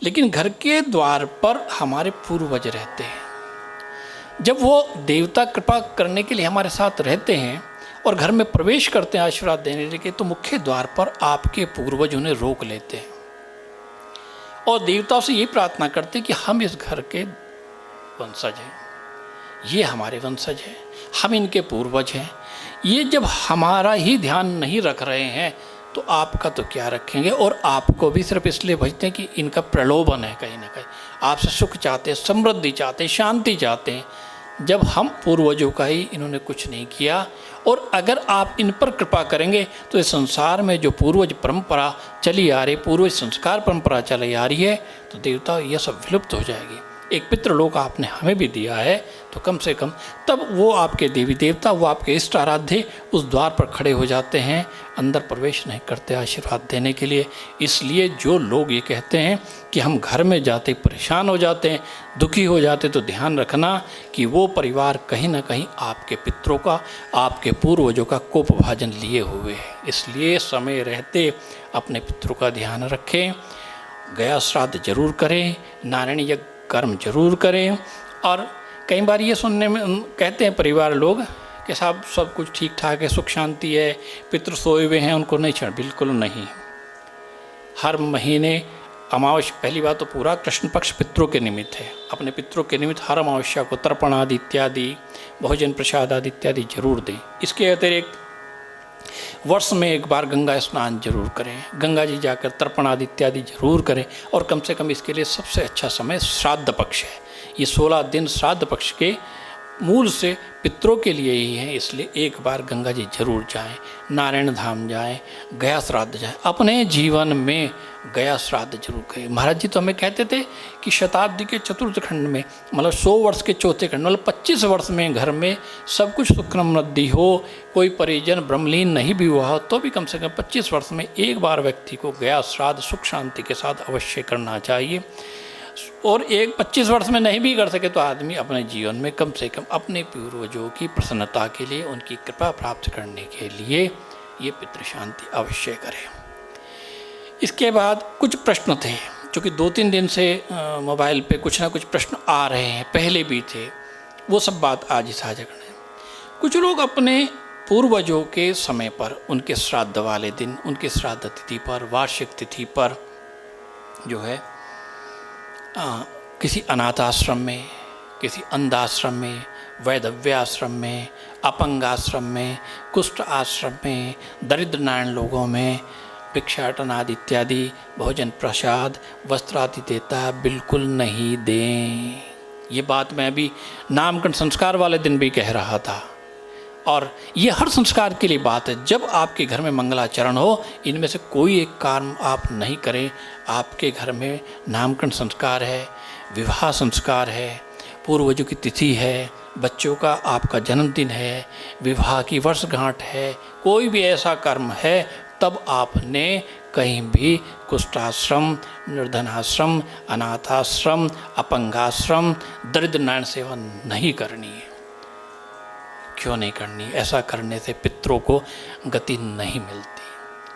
लेकिन घर के द्वार पर हमारे पूर्वज रहते हैं। जब वो देवता कृपा करने के लिए हमारे साथ रहते हैं और घर में प्रवेश करते हैं आशीर्वाद देने के, तो मुख्य द्वार पर आपके पूर्वज उन्हें रोक लेते हैं और देवताओं से ये प्रार्थना करते हैं कि हम इस घर के वंशज हैं, ये हमारे वंशज हैं, हम इनके पूर्वज हैं। ये जब हमारा ही ध्यान नहीं रख रहे हैं तो आपका तो क्या रखेंगे, और आपको भी सिर्फ इसलिए भजते हैं कि इनका प्रलोभन है, कहीं ना कहीं आपसे सुख चाहते हैं, समृद्धि चाहते हैं, शांति चाहते हैं। जब हम पूर्वजों का ही इन्होंने कुछ नहीं किया, और अगर आप इन पर कृपा करेंगे तो इस संसार में जो पूर्वज परंपरा चली आ रही, पूर्वज संस्कार परंपरा चली आ रही है, तो देवता यह सब विलुप्त हो जाएगी। एक पितृलोक आपने हमें भी दिया है, तो कम से कम तब वो आपके देवी देवता, वो आपके इष्ट आराध्य उस द्वार पर खड़े हो जाते हैं, अंदर प्रवेश नहीं करते आशीर्वाद देने के लिए। इसलिए जो लोग ये कहते हैं कि हम घर में जाते परेशान हो जाते हैं, दुखी हो जाते, तो ध्यान रखना कि वो परिवार कहीं ना कहीं आपके पितरों का, आपके पूर्वजों का कोपभाजन लिए हुए है। इसलिए समय रहते अपने पितरों का ध्यान रखें, गया श्राद्ध जरूर करें, नारायण यज्ञ कर्म जरूर करें। और कई बार ये सुनने में कहते हैं परिवार लोग कि साहब सब कुछ ठीक ठाक है, सुख शांति है, पितृ सोए हुए हैं, उनको नहीं छोड़। बिल्कुल नहीं। हर महीने अमावस्या, पहली बात तो पूरा कृष्ण पक्ष पितरों के निमित्त है। अपने पितरों के निमित्त हर अमावस्या को तर्पण आदि इत्यादि, भोजन प्रसाद आदि इत्यादि जरूर दें। इसके अतिरिक्त वर्ष में एक बार गंगा स्नान जरूर करें, गंगा जी जाकर तर्पण आदि इत्यादि जरूर करें। और कम से कम इसके लिए सबसे अच्छा समय श्राद्ध पक्ष है। ये 16 दिन श्राद्ध पक्ष के मूल से पितरों के लिए ही है। इसलिए एक बार गंगा जी जरूर जाएं, नारायण धाम जाएं, गया श्राद्ध जाएं, अपने जीवन में गया श्राद्ध जरूर करें। महाराज जी तो हमें कहते थे कि शताब्दी के चतुर्थ खंड में, मतलब 100 वर्ष के चौथे खंड, मतलब 25 वर्ष में घर में सब कुछ सुख समृद्धि हो, कोई परिजन ब्रह्मलीन नहीं भी हुआ हो, तो भी कम से कम 25 वर्ष में एक बार व्यक्ति को गया श्राद्ध सुख शांति के साथ अवश्य करना चाहिए। और एक 25 वर्ष में नहीं भी कर सके तो आदमी अपने जीवन में कम से कम अपने पूर्वजों की प्रसन्नता के लिए, उनकी कृपा प्राप्त करने के लिए ये पितृ शांति अवश्य करें। इसके बाद कुछ प्रश्न थे, जो कि 2-3 दिन से मोबाइल पे कुछ ना कुछ प्रश्न आ रहे हैं, पहले भी थे, वो सब बात आज ही साझा करना है। कुछ लोग अपने पूर्वजों के समय पर, उनके श्राद्ध वाले दिन, उनके श्राद्ध तिथि पर, वार्षिक तिथि पर जो है किसी अनाथ आश्रम में, किसी अंध आश्रम में, वैधव्य आश्रम में, अपंग आश्रम में, कुष्ठ आश्रम में, दरिद्र नारायण लोगों में भिक्षाटन आदि इत्यादि, भोजन प्रसाद, वस्त्र आदि देता बिल्कुल नहीं दें। ये बात मैं अभी नामकरण संस्कार वाले दिन भी कह रहा था। और ये हर संस्कार के लिए बात है। जब आपके घर में मंगलाचरण हो, इनमें से कोई एक काम आप नहीं करें। आपके घर में नामकरण संस्कार है, विवाह संस्कार है, पूर्वजों की तिथि है, बच्चों का आपका जन्मदिन है, विवाह की वर्षगांठ है, कोई भी ऐसा कर्म है, तब आपने कहीं भी कुष्ठाश्रम, निर्धनाश्रम, अनाथाश्रम, अपंगाश्रम, दरिद्र नारायण सेवा नहीं करनी है। क्यों नहीं करनी? ऐसा करने से पितरों को गति नहीं मिलती,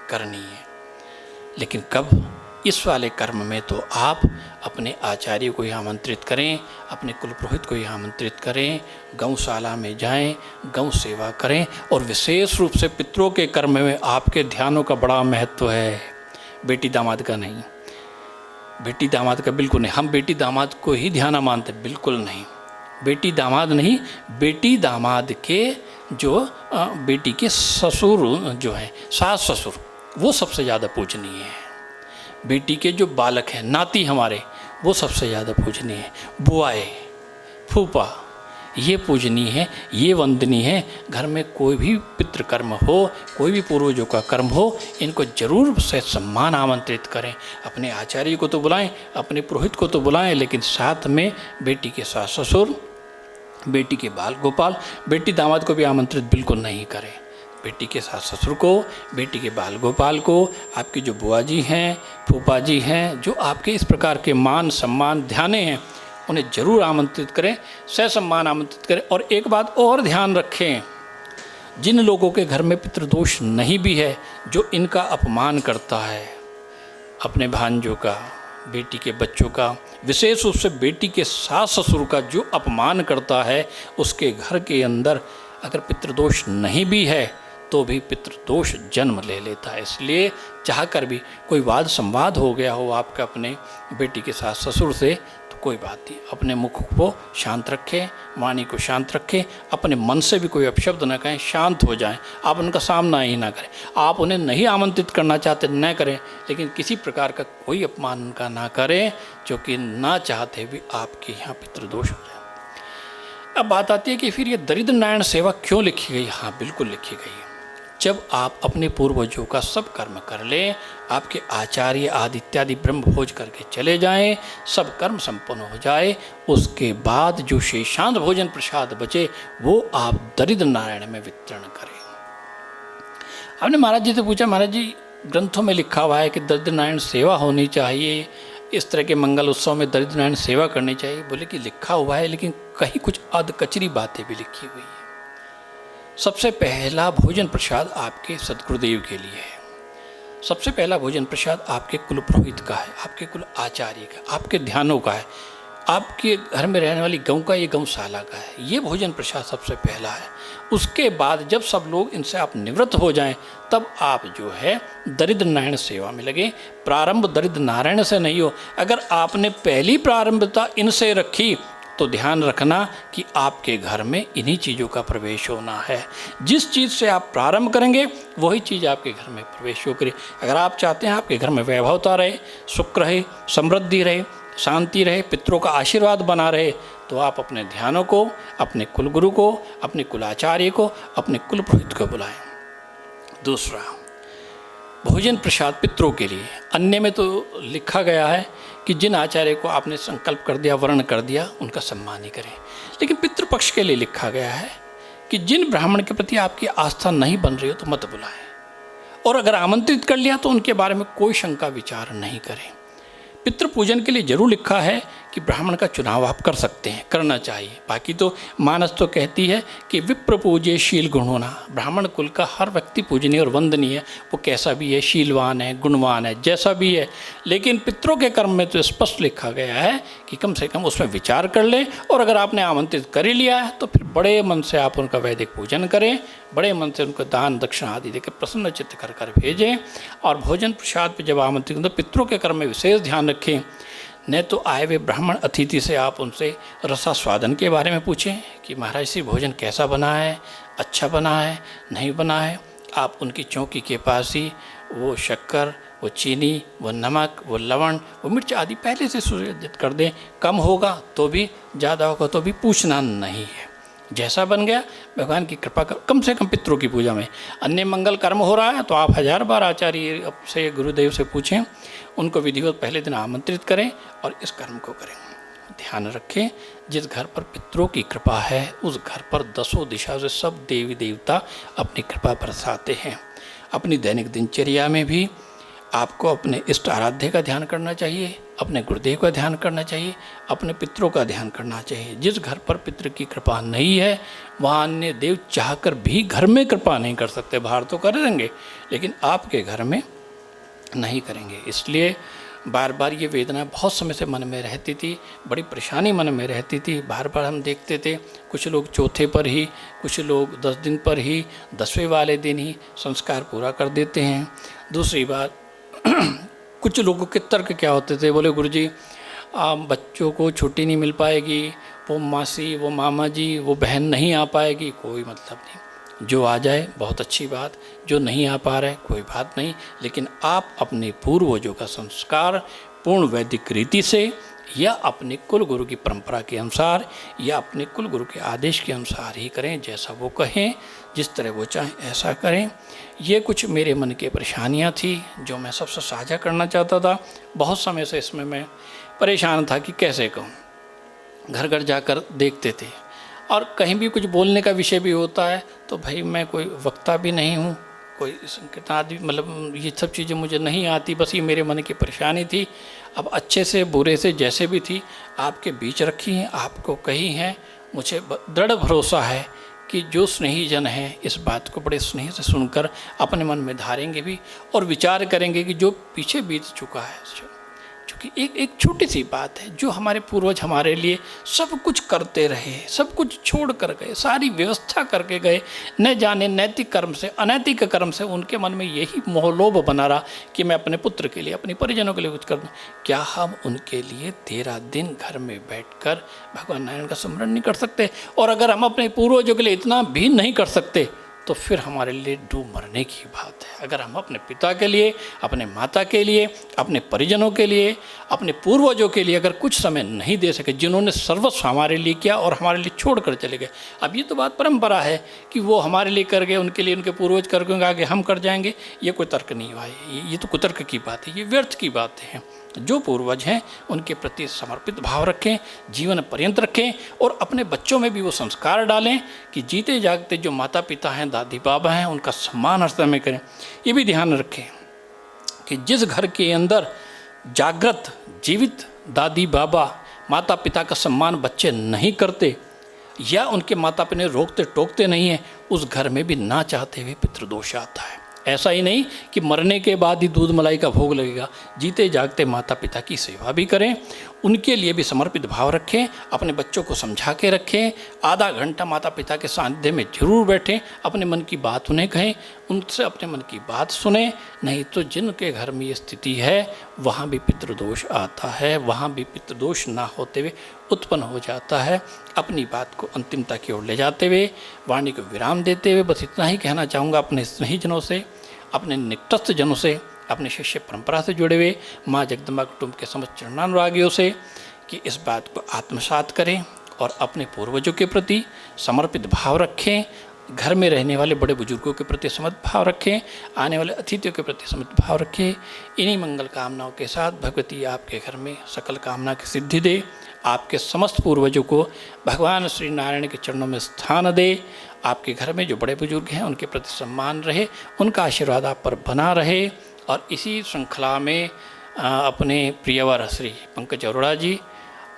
करनी है। लेकिन कब? इस वाले कर्म में तो आप अपने आचार्य को ही आमंत्रित करें, अपने कुलपुरोहित को ही आमंत्रित करें, गौशाला में जाएं, गौ सेवा करें। और विशेष रूप से पितरों के कर्म में आपके ध्यानों का बड़ा महत्व है, बेटी दामाद का नहीं। बेटी दामाद का बिल्कुल नहीं। हम बेटी दामाद को ही ध्यान मानते, बिल्कुल नहीं। बेटी दामाद नहीं, बेटी दामाद के जो बेटी के ससुर जो हैं, सास ससुर, वो सबसे ज़्यादा पूजनीय है। बेटी के जो बालक हैं, नाती हमारे, वो सबसे ज़्यादा पूजनीय है। बुआएं, फूफा, ये पूजनीय है, ये वंदनीय है। घर में कोई भी पितृकर्म हो, कोई भी पूर्वजों का कर्म हो, इनको जरूर से सम्मान आमंत्रित करें। अपने आचार्य को तो बुलाएं, अपने पुरोहित को तो बुलाएं, लेकिन साथ में बेटी के सास ससुर, बेटी के बाल गोपाल, बेटी दामाद को भी आमंत्रित बिल्कुल नहीं करें। बेटी के सास ससुर को, बेटी के बाल गोपाल को, आपकी जो बुआ जी हैं, फूफा जी हैं, जो आपके इस प्रकार के मान सम्मान ध्याने हैं, उन्हें जरूर आमंत्रित करें, ससम्मान आमंत्रित करें। और एक बात और ध्यान रखें, जिन लोगों के घर में पितृदोष नहीं भी है, जो इनका अपमान करता है, अपने भांजों का, बेटी के बच्चों का, विशेष रूप से बेटी के सास ससुर का जो अपमान करता है, उसके घर के अंदर अगर पितृदोष नहीं भी है तो भी पितृदोष जन्म ले लेता है। इसलिए चाहकर भी कोई वाद संवाद हो गया हो आपका अपने बेटी के सास ससुर से, तो कोई बात नहीं, अपने मुख को शांत रखें, वाणी को शांत रखें, अपने मन से भी कोई अपशब्द न कहें, शांत हो जाएं। आप उनका सामना ही ना करें। आप उन्हें नहीं आमंत्रित करना चाहते न करें, लेकिन किसी प्रकार का कोई अपमान उनका ना करें, जो कि ना चाहते भी आपके यहाँ पितृदोष हो जाए। अब बात आती है कि फिर ये दरिद्र नारायण सेवा क्यों लिखी गई? हाँ, बिल्कुल लिखी गई है। जब आप अपने पूर्वजों का सब कर्म कर लें, आपके आचार्य आदि इत्यादि ब्रह्म भोज करके चले जाएं, सब कर्म संपन्न हो जाए, उसके बाद जो शेषांत भोजन प्रसाद बचे वो आप दरिद्र नारायण में वितरण करें। आपने महाराज जी से पूछा, महाराज जी ग्रंथों में लिखा हुआ है कि दरिद्र नारायण सेवा होनी चाहिए, इस तरह के मंगल उत्सव में दरिद्र नारायण सेवा करनी चाहिए। बोले कि लिखा हुआ है, लेकिन कहीं कुछ अधकचरी बातें भी लिखी हुई है। सबसे पहला भोजन प्रसाद आपके सदगुरुदेव के लिए है। सबसे पहला भोजन प्रसाद आपके कुल पुरोहित का है, आपके कुल आचार्य का, आपके ध्यानों का है, आपके घर में रहने वाली गौ का, ये गौशाला का है। ये भोजन प्रसाद सबसे पहला है। उसके बाद जब सब लोग इनसे आप निवृत्त हो जाएं, तब आप जो है दरिद्र नारायण सेवा में लगे। प्रारंभ दरिद्र नारायण से नहीं हो। अगर आपने पहली प्रारंभता इनसे रखी तो ध्यान रखना कि आपके घर में इन्हीं चीज़ों का प्रवेश होना है। जिस चीज़ से आप प्रारंभ करेंगे वही चीज़ आपके घर में प्रवेश हो करे। अगर आप चाहते हैं आपके घर में वैभवता रहे, सुख रहे, समृद्धि रहे, शांति रहे, पितरों का आशीर्वाद बना रहे, तो आप अपने ध्यानों को, अपने कुलगुरु को, अपने कुलाचार्य को, अपने कुल पुरोहित को बुलाएं। दूसरा, भोजन प्रसाद पितरों के लिए। अन्य में तो लिखा गया है कि जिन आचार्य को आपने संकल्प कर दिया, वर्ण कर दिया, उनका सम्मान ही करें। लेकिन पितृपक्ष के लिए लिखा गया है कि जिन ब्राह्मण के प्रति आपकी आस्था नहीं बन रही हो तो मत बुलाएं, और अगर आमंत्रित कर लिया तो उनके बारे में कोई शंका विचार नहीं करें। पितृ पूजन के लिए जरूर लिखा है कि ब्राह्मण का चुनाव आप कर सकते हैं, करना चाहिए। बाकी तो मानस तो कहती है कि विप्र पूज्य शील गुण होना। ब्राह्मण कुल का हर व्यक्ति पूजनीय और वंदनीय है, वो कैसा भी है, शीलवान है, गुणवान है, जैसा भी है। लेकिन पितरों के कर्म में तो स्पष्ट लिखा गया है कि कम से कम उसमें विचार कर लें, और अगर आपने आमंत्रित कर ही लिया है तो फिर बड़े मन से आप उनका वैदिक पूजन करें, बड़े मन से उनको दान दक्षिणा आदि देकर प्रसन्न चित्त कर कर भेजें। और भोजन प्रसाद पर जब आमंत्रित तो पितरों के कर्म में विशेष ध्यान रखें। न तो आए हुए ब्राह्मण अतिथि से आप उनसे रसास्वादन के बारे में पूछें कि महाराज जी भोजन कैसा बना है, अच्छा बना है, नहीं बना है। आप उनकी चौकी के पास ही वो शक्कर, वो चीनी, वो नमक, वो लवण, वो मिर्च आदि पहले से सुसज्जित कर दें। कम होगा तो भी, ज़्यादा होगा तो भी पूछना नहीं है। जैसा बन गया भगवान की कृपा कर, कम से कम पितरों की पूजा में। अन्य मंगल कर्म हो रहा है तो आप 1000 बार आचार्य से, गुरुदेव से पूछें, उनको विधिवत पहले दिन आमंत्रित करें और इस कर्म को करें। ध्यान रखें, जिस घर पर पितरों की कृपा है उस घर पर दसों दिशा से सब देवी देवता अपनी कृपा बरसाते हैं। अपनी दैनिक दिनचर्या में भी आपको अपने इष्ट आराध्य का ध्यान करना चाहिए, अपने गुरुदेव का ध्यान करना चाहिए, अपने पितरों का ध्यान करना चाहिए। जिस घर पर पितृ की कृपा नहीं है वहाँ अन्य देव चाहकर भी घर में कृपा नहीं कर सकते। बाहर तो कर देंगे लेकिन आपके घर में नहीं करेंगे। इसलिए बार बार ये वेदना बहुत समय से मन में रहती थी, बड़ी परेशानी मन में रहती थी। बार बार हम देखते थे कुछ लोग चौथे पर ही, कुछ लोग 10 दिन पर ही, 10वें वाले दिन ही संस्कार पूरा कर देते हैं। दूसरी बात, कुछ लोगों के तर्क क्या होते थे, बोले गुरुजी बच्चों को छुट्टी नहीं मिल पाएगी, वो मासी, वो मामा जी, वो बहन नहीं आ पाएगी, कोई मतलब नहीं, जो आ जाए बहुत अच्छी बात, जो नहीं आ पा रहा है कोई बात नहीं। लेकिन आप अपने पूर्वजों का संस्कार पूर्ण वैदिक रीति से या अपने कुल गुरु की परंपरा के अनुसार या अपने कुल गुरु के आदेश के अनुसार ही करें। जैसा वो कहें, जिस तरह वो चाहें ऐसा करें। ये कुछ मेरे मन की परेशानियां थी जो मैं सबसे साझा करना चाहता था। बहुत समय से इसमें मैं परेशान था कि कैसे कहूँ। घर घर जाकर देखते थे और कहीं भी कुछ बोलने का विषय भी होता है तो भाई मैं कोई वक्ता भी नहीं हूँ, कोई संकीर्तन आदि, मतलब ये सब चीज़ें मुझे नहीं आती। बस ये मेरे मन की परेशानी थी। अब अच्छे से बुरे से जैसे भी थी आपके बीच रखी हैं, आपको कही हैं। मुझे दृढ़ भरोसा है कि जो स्नेही जन हैं इस बात को बड़े स्नेह से सुनकर अपने मन में धारेंगे भी और विचार करेंगे कि जो पीछे बीत चुका है, क्योंकि एक छोटी सी बात है, जो हमारे पूर्वज हमारे लिए सब कुछ करते रहे, सब कुछ छोड़ कर गए, सारी व्यवस्था करके गए, न जाने नैतिक कर्म से अनैतिक कर्म से उनके मन में यही मोहलोभ बना रहा कि मैं अपने पुत्र के लिए, अपने परिजनों के लिए कुछ कर दूं। क्या हम उनके लिए 13 दिन घर में बैठकर भगवान नारायण का स्मरण नहीं कर सकते? और अगर हम अपने पूर्वजों के लिए इतना भी नहीं कर सकते तो फिर हमारे लिए डूब मरने की बात है। अगर हम अपने पिता के लिए, अपने माता के लिए, अपने परिजनों के लिए, अपने पूर्वजों के लिए अगर कुछ समय नहीं दे सके, जिन्होंने सर्वस्व हमारे लिए किया और हमारे लिए छोड़ कर चले गए। अब ये तो बात परंपरा है कि वो हमारे लिए कर गए, उनके लिए उनके पूर्वज कर गए, आगे हम कर जाएंगे, ये कोई तर्क नहीं हुआ है। ये तो कुतर्क की बात है, ये व्यर्थ की बात है। जो पूर्वज हैं उनके प्रति समर्पित भाव रखें, जीवन पर्यंत रखें और अपने बच्चों में भी वो संस्कार डालें कि जीते जागते जो माता पिता हैं, दादी बाबा हैं, उनका सम्मान हर समय करें। ये भी ध्यान रखें कि जिस घर के अंदर जागृत जीवित दादी बाबा माता पिता का सम्मान बच्चे नहीं करते या उनके माता पिता रोकते टोकते नहीं हैं, उस घर में भी ना चाहते हुए पितृदोष आता है। ऐसा ही नहीं कि मरने के बाद ही दूध मलाई का भोग लगेगा। जीते जागते माता पिता की सेवा भी करें, उनके लिए भी समर्पित भाव रखें, अपने बच्चों को समझा के रखें, आधा घंटा माता पिता के सानिध्य में जरूर बैठें, अपने मन की बात उन्हें कहें, उनसे अपने मन की बात सुने। नहीं तो जिनके घर में ये स्थिति है वहाँ भी पितृदोष आता है, वहाँ भी पितृदोष ना होते हुए उत्पन्न हो जाता है। अपनी बात को अंतिमता की ओर ले जाते हुए, वाणी को विराम देते हुए बस इतना ही कहना चाहूँगा अपने स्नेहीजनों से, अपने निकटस्थ जनों से, अपने शिष्य परंपरा से जुड़े हुए माँ जगदम्बा कुटुंब के समस्त चरणानुरागियों से कि इस बात को आत्मसात करें और अपने पूर्वजों के प्रति समर्पित भाव रखें, घर में रहने वाले बड़े बुजुर्गों के प्रति समर्पित भाव रखें, आने वाले अतिथियों के प्रति समर्पित भाव रखें। इन्हीं मंगल कामनाओं के साथ भगवती आपके घर में सकल कामना की सिद्धि दे, आपके समस्त पूर्वजों को भगवान श्री नारायण के चरणों में स्थान दे, आपके घर में जो बड़े बुजुर्ग हैं उनके प्रति सम्मान रहे, उनका आशीर्वाद आप पर बना रहे। और इसी श्रृंखला में अपने प्रियवर श्री पंकज अरोड़ा जी,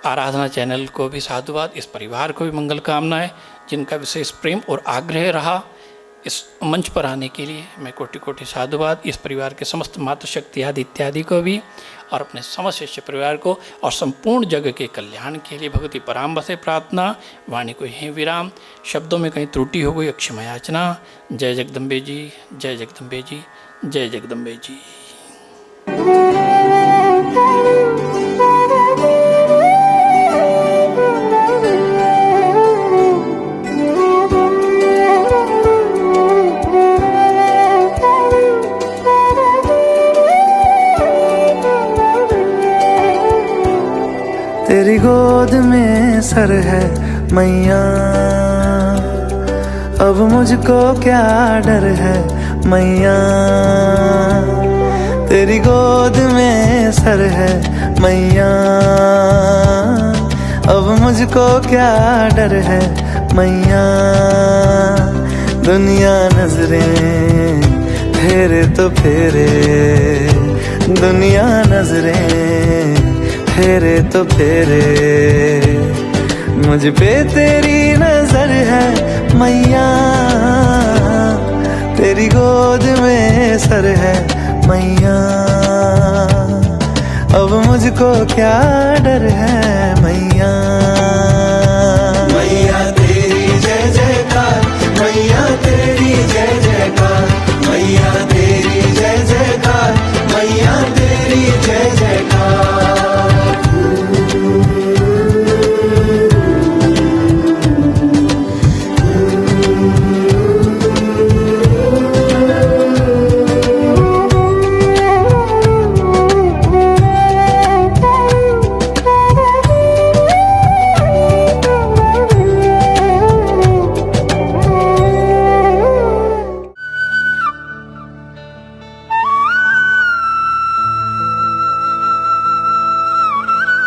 आराधना चैनल को भी साधुवाद, इस परिवार को भी मंगल कामनाएं, जिनका विशेष प्रेम और आग्रह रहा इस मंच पर आने के लिए मैं कोटि कोटि साधुवाद। इस परिवार के समस्त मातृशक्ति आदि इत्यादि को भी और अपने समस्त शिष्य परिवार को और संपूर्ण जग के कल्याण के लिए भगवती पराम्ब से प्रार्थना। वाणी को यहीं विराम, शब्दों में कहीं त्रुटि हो गई क्षमा याचना। जय जगदम्बे जी, जय जगदम्बे जी, जय जगदम्बे जी। तेरी गोद में सर है मैया, अब मुझको क्या डर है मैया। तेरी गोद में सर है मैया, अब मुझको क्या डर है मैया। दुनिया नजरें फेरे तो फेरे, दुनिया नजरें फेरे तो फेरे, मुझ पे तेरी नजर है मैया। तेरी गोद में सर है मैया, अब मुझको क्या डर है मैया।